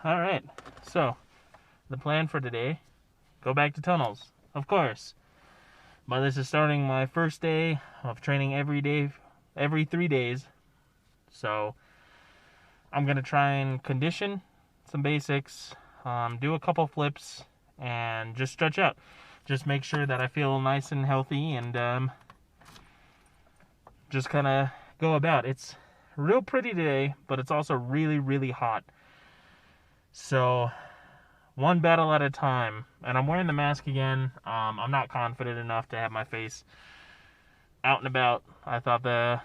All right. So, the plan for today, go back to tunnels, of course. But this is starting my first day of training every day, every 3 days. So, I'm going to try and condition some basics, do a couple flips, and just stretch out. Just make sure that I feel nice and healthy and just kind of go about. It's real pretty today, but it's also really, really hot. So, one battle at a time. And I'm wearing the mask again. I'm not confident enough to have my face out and about. I thought the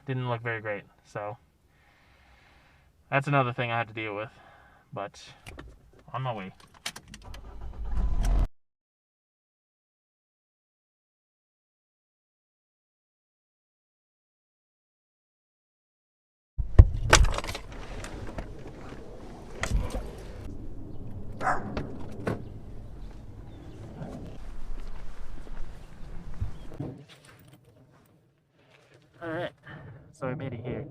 didn't look very great. So, that's another thing I had to deal with. But, on my way. Alright, so I made it here.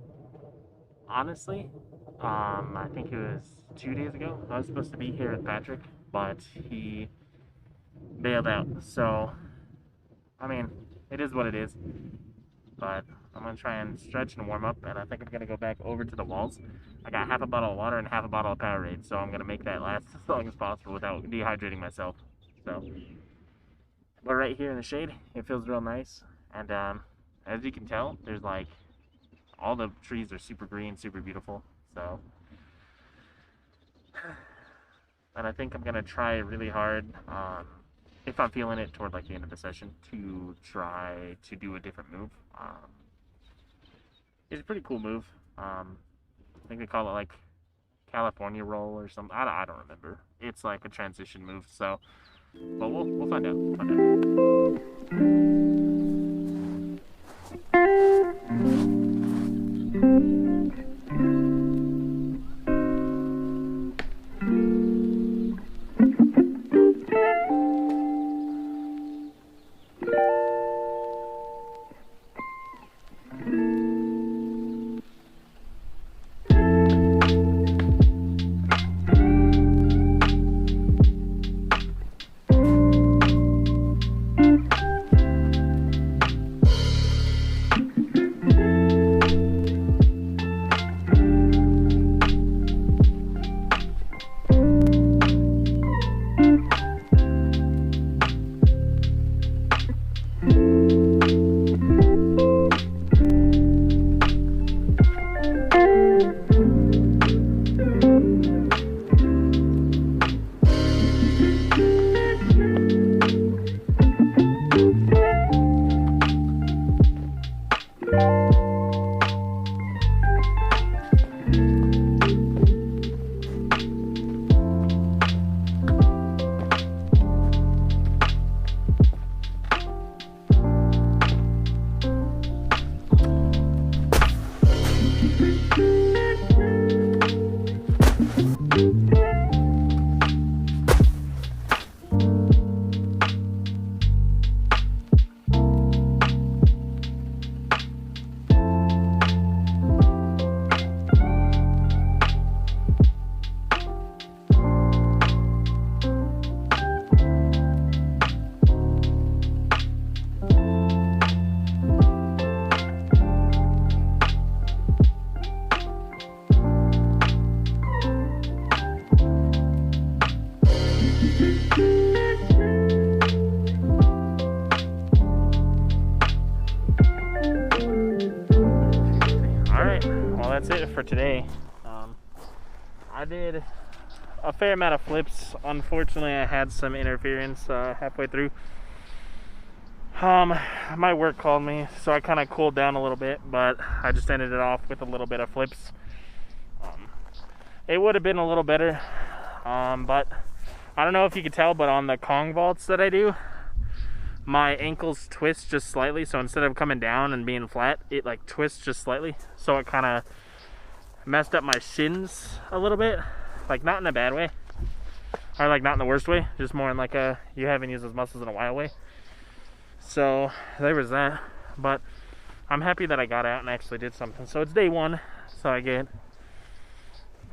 Honestly, I think it was 2 days ago. I was supposed to be here with Patrick, but he bailed out. So, I mean, it is what it is. But I'm gonna try and stretch and warm up, and I think I'm gonna go back over to the walls. I got half a bottle of water and half a bottle of Powerade, so I'm gonna make that last as long as possible without dehydrating myself. So, but right here in the shade, it feels real nice. And as you can tell, there's like all the trees are super green, super beautiful. So, and I think I'm gonna try really hard, if I'm feeling it toward like the end of the session, to try to do a different move. It's a pretty cool move. I think they call it like California roll or something. I don't remember. It's like a transition move. So, but we'll find out. We'll find out. That's it for today. I did a fair amount of flips. Unfortunately, I had some interference halfway through. My work called me, so I kind of cooled down a little bit, but I just ended it off with a little bit of flips. It would have been a little better, but I don't know if you could tell, but on the Kong vaults that I do, my ankles twist just slightly, so instead of coming down and being flat, it like twists just slightly, so it kind of messed up my shins a little bit, like not in a bad way, or like not in the worst way, just more in like a you haven't used those muscles in a while way. So there was that, but I'm happy that I got out and actually did something. So it's day one, so I get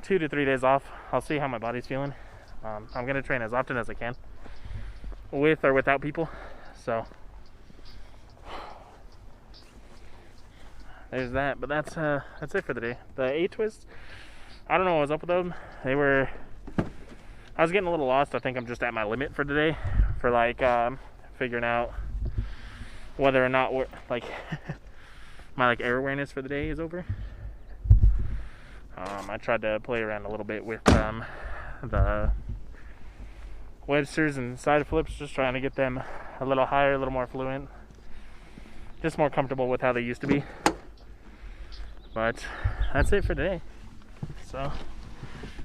2 to 3 days off. I'll see how my body's feeling. I'm gonna train as often as I can, with or without people. So there's that. But that's it for the day. The A-twists, I don't know what was up with them. I was getting a little lost. I think I'm just at my limit for today, for like figuring out whether or not like my like air awareness for the day is over. I tried to play around a little bit with the Websters and side flips, just trying to get them a little higher, a little more fluent, just more comfortable with how they used to be. But that's it for today. So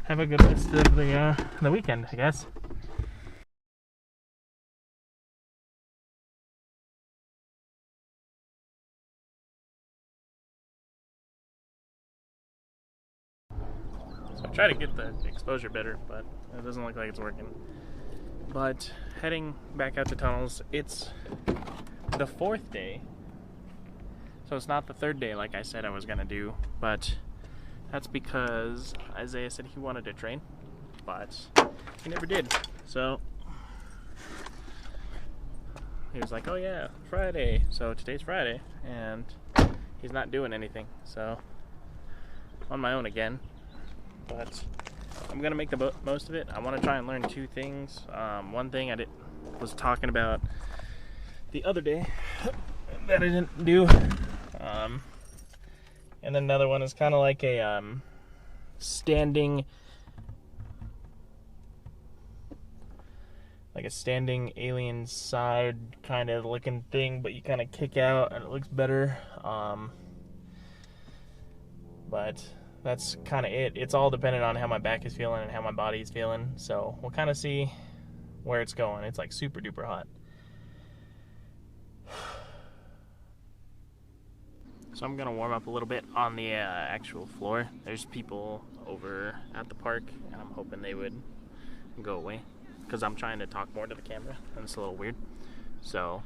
have a good rest of the weekend, I guess. So I try to get the exposure better, but it doesn't look like it's working. But heading back out to tunnels, it's the 4th day. So it's not the 3rd day like I said I was gonna do, but that's because Isaiah said he wanted to train, but he never did. So he was like, oh yeah, Friday. So today's Friday, and he's not doing anything. So on my own again, but I'm gonna make the most of it. I want to try and learn 2 things. One thing I was talking about the other day that I didn't do, and then another one is kind of like a standing alien side kind of looking thing, but you kind of kick out and it looks better. But that's kind of it. It's all dependent on how my back is feeling and how my body is feeling. So we'll kind of see where it's going. It's like super duper hot. So I'm gonna warm up a little bit on the actual floor. There's people over at the park, and I'm hoping they would go away, because I'm trying to talk more to the camera, and it's a little weird. So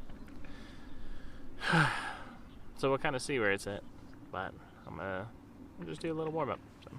we'll kind of see where it's at. But I'm gonna just do a little warm up. So.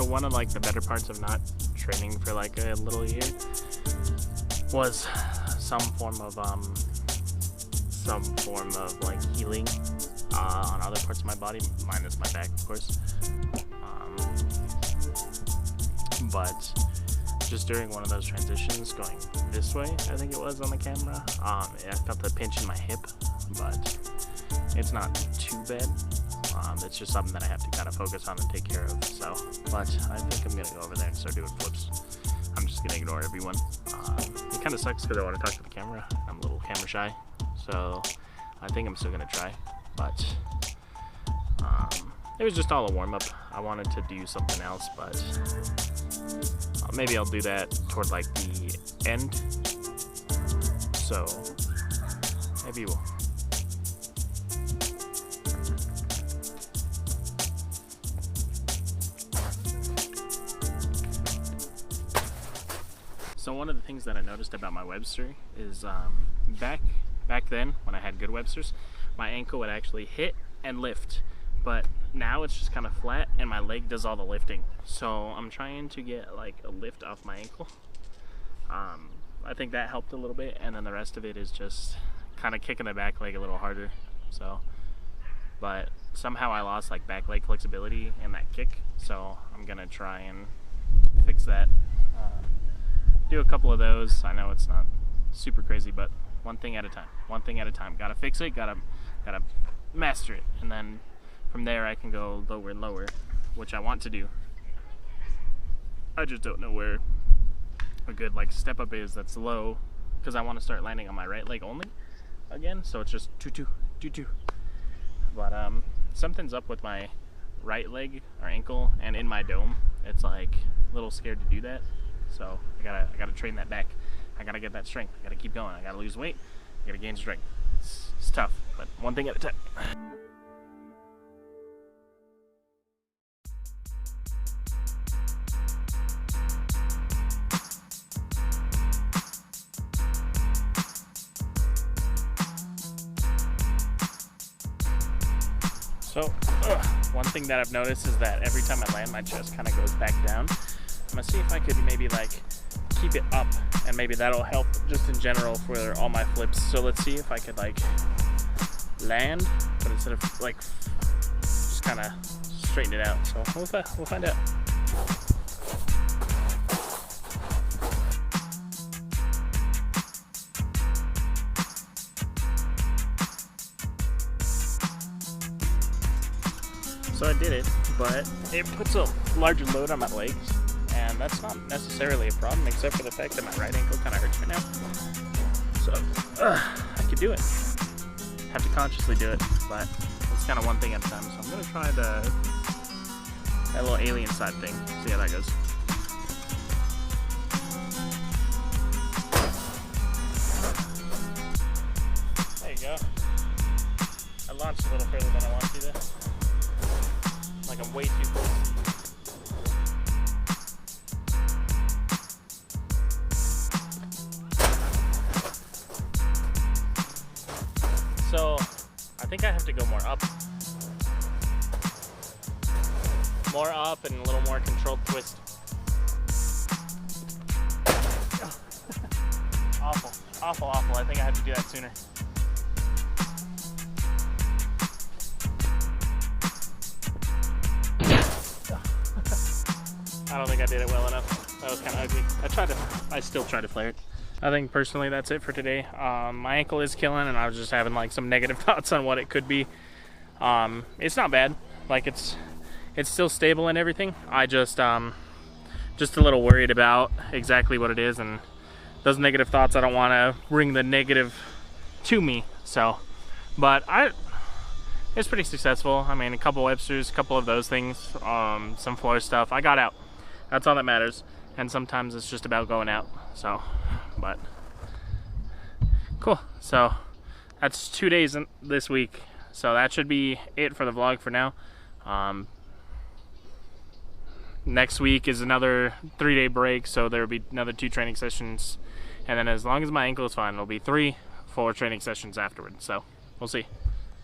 One of like the better parts of not training for like a little year was some form of like healing on other parts of my body, minus my back, of course. But just during one of those transitions going this way, I think it was on the camera, I felt the pinch in my hip, but it's not too bad. It's just something that I have to kind of focus on and take care of. So, but I think I'm gonna go over there and start doing flips. I'm just gonna ignore everyone. It kind of sucks because I want to talk to the camera. I'm a little camera shy, so I think I'm still gonna try. But it was just all a warm up. I wanted to do something else, but maybe I'll do that toward like the end. So maybe we'll. So one of the things that I noticed about my Webster is back then when I had good Websters, my ankle would actually hit and lift, but now it's just kind of flat and my leg does all the lifting. So I'm trying to get like a lift off my ankle. I think that helped a little bit, and then the rest of it is just kind of kicking the back leg a little harder. So, but somehow I lost like back leg flexibility in that kick, so I'm gonna try and fix that. Do a couple of those. I know it's not super crazy, but one thing at a time. One thing at a time. Gotta fix it. Gotta master it, and then from there I can go lower and lower, which I want to do. I just don't know where a good like step up is that's low, because I want to start landing on my right leg only again. So it's just 2-2. But something's up with my right leg or ankle and in my dome. It's like a little scared to do that. So I gotta train that back. I gotta get that strength. I gotta keep going. I gotta lose weight. I gotta gain strength. It's tough, but one thing at a time. So, one thing that I've noticed is that every time I land, my chest kind of goes back down. I'm gonna see if I could maybe like keep it up, and maybe that'll help just in general for all my flips. So let's see if I could like land, but instead of like just kind of straighten it out. So we'll find out. So I did it, but it puts a larger load on my legs, and that's not necessarily a problem, except for the fact that my right ankle kind of hurts right now. So I could do it. Have to consciously do it, but it's kind of one thing at a time. So I'm gonna try that little alien side thing. See how that goes. There you go. I launched a little further than I want to there. Like I'm way too close. So I think I have to go more up. More up and a little more controlled twist. Awful, awful, awful. I think I have to do that sooner. I don't think I did it well enough. That was kind of ugly. I still try to flare it. I think personally that's it for today. My ankle is killing, and I was just having like some negative thoughts on what it could be. It's not bad. Like it's still stable and everything. I just a little worried about exactly what it is, and those negative thoughts, I don't want to bring the negative to me. So, but it's pretty successful. I mean, a couple Websters, a couple of those things, some floor stuff. I got out. That's all that matters. And sometimes it's just about going out. So, but cool. So that's 2 days this week. So that should be it for the vlog for now. Next week is another 3-day break, so there will be another 2 training sessions, and then as long as my ankle is fine, it'll be 3 full training sessions afterwards. So we'll see.